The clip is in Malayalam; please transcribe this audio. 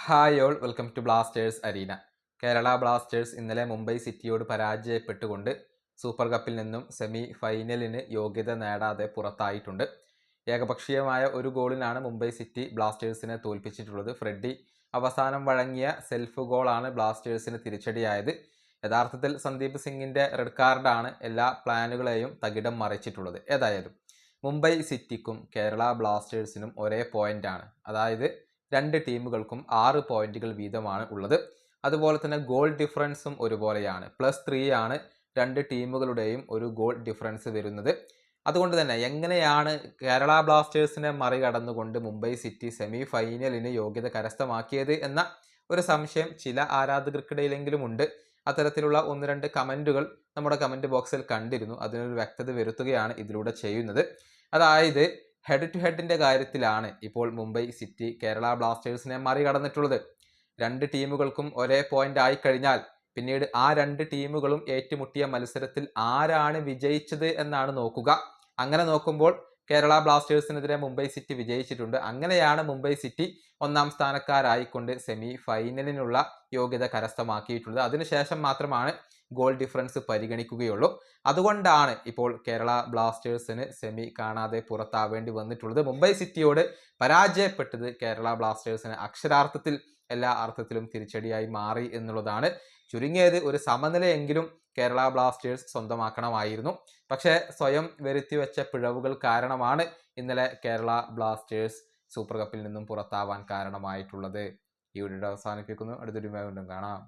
Hi all welcome to Blasters arena. Kerala Blasters ഇന്നലെ മുംബൈ സിറ്റിയോട് പരാജയപ്പെട്ടുകൊണ്ട് സൂപ്പർ കപ്പിൽ നിന്നും സെമി ഫൈനലിന് യോഗ്യത നേടാതെ പുറത്തായിട്ടുണ്ട്. ഏകപക്ഷീയമായ ഒരു ഗോളിനാണ് മുംബൈ സിറ്റി ബ്ലാസ്റ്റേഴ്സിനെ തോൽപ്പിച്ചിട്ടുള്ളത്. ഫ്രെഡി അവസാനം വഴങ്ങിയ സെൽഫ് ഗോളാണ് ബ്ലാസ്റ്റേഴ്സിന് തിരിച്ചടിയായത്. യഥാർത്ഥത്തിൽ സന്ദീപ് സിംഗിൻ്റെ റെഡ് കാർഡാണ് എല്ലാ പ്ലാനുകളെയും തകിടം മറിച്ചിട്ടുള്ളത്. ഏതായാലും മുംബൈ സിറ്റിക്കും കേരള ബ്ലാസ്റ്റേഴ്സിനും ഒരേ പോയിന്റാണ്. അതായത് രണ്ട് ടീമുകൾക്കും 6 പോയിന്റുകൾ വീതമാണ് ഉള്ളത്. അതുപോലെ തന്നെ ഗോൾ ഡിഫറൻസും ഒരുപോലെയാണ്. +3 ആണ് രണ്ട് ടീമുകളുടെയും ഒരു ഗോൾ ഡിഫറൻസ് വരുന്നത്. അതുകൊണ്ട് തന്നെ എങ്ങനെയാണ് കേരള ബ്ലാസ്റ്റേഴ്സിനെ മറികടന്നുകൊണ്ട് മുംബൈ സിറ്റി സെമി ഫൈനലിന് യോഗ്യത കരസ്ഥമാക്കിയത് എന്ന ഒരു സംശയം ചില ആരാധകർക്കിടയിലെങ്കിലും ഉണ്ട്. അത്തരത്തിലുള്ള 1-2 കമൻറ്റുകൾ നമ്മുടെ കമൻറ്റ് ബോക്സിൽ കണ്ടിരുന്നു. അതിനൊരു വ്യക്തത വരുത്തുകയാണ് ഇതിലൂടെ ചെയ്യുന്നത്. അതായത് ഹെഡ് ടു ഹെഡിൻ്റെ കാര്യത്തിലാണ് ഇപ്പോൾ മുംബൈ സിറ്റി കേരള ബ്ലാസ്റ്റേഴ്സിനെ മറികടന്നിട്ടുള്ളത്. രണ്ട് ടീമുകൾക്കും ഒരേ പോയിന്റ് ആയി കഴിഞ്ഞാൽ പിന്നീട് ആ രണ്ട് ടീമുകളും ഏറ്റുമുട്ടിയ മത്സരത്തിൽ ആരാണ് വിജയിച്ചത് എന്നാണ് നോക്കുക. അങ്ങനെ നോക്കുമ്പോൾ കേരള ബ്ലാസ്റ്റേഴ്സിനെതിരെ മുംബൈ സിറ്റി വിജയിച്ചിട്ടുണ്ട്. അങ്ങനെയാണ് മുംബൈ സിറ്റി 1-ാം സ്ഥാനക്കാരായിക്കൊണ്ട് സെമി ഫൈനലിനുള്ള യോഗ്യത കരസ്ഥമാക്കിയിട്ടുള്ളത്. അതിനുശേഷം മാത്രമാണ് ഗോൾ ഡിഫറൻസ് പരിഗണിക്കുകയുള്ളൂ. അതുകൊണ്ടാണ് ഇപ്പോൾ കേരള ബ്ലാസ്റ്റേഴ്സിന് സെമി കാണാതെ പുറത്താവേണ്ടി വന്നിട്ടുള്ളത്. മുംബൈ സിറ്റിയോട് പരാജയപ്പെട്ടത് കേരള ബ്ലാസ്റ്റേഴ്സിന് അക്ഷരാർത്ഥത്തിൽ എല്ലാ അർത്ഥത്തിലും തിരിച്ചടിയായി മാറി എന്നുള്ളതാണ്. ചുരുങ്ങിയത് ഒരു സമനിലയെങ്കിലും കേരള ബ്ലാസ്റ്റേഴ്സ് സ്വന്തമാക്കണമായിരുന്നു. പക്ഷേ സ്വയം വരുത്തിവെച്ച പിഴവുകൾ കാരണമാണ് ഇന്നലെ കേരള ബ്ലാസ്റ്റേഴ്സ് സൂപ്പർ കപ്പിൽ നിന്നും പുറത്താവാൻ കാരണമായിട്ടുള്ളത്. ഈ വീഡിയോ അവസാനിപ്പിക്കുന്നു. അടുത്തൊരു വീണ്ടും കാണാം.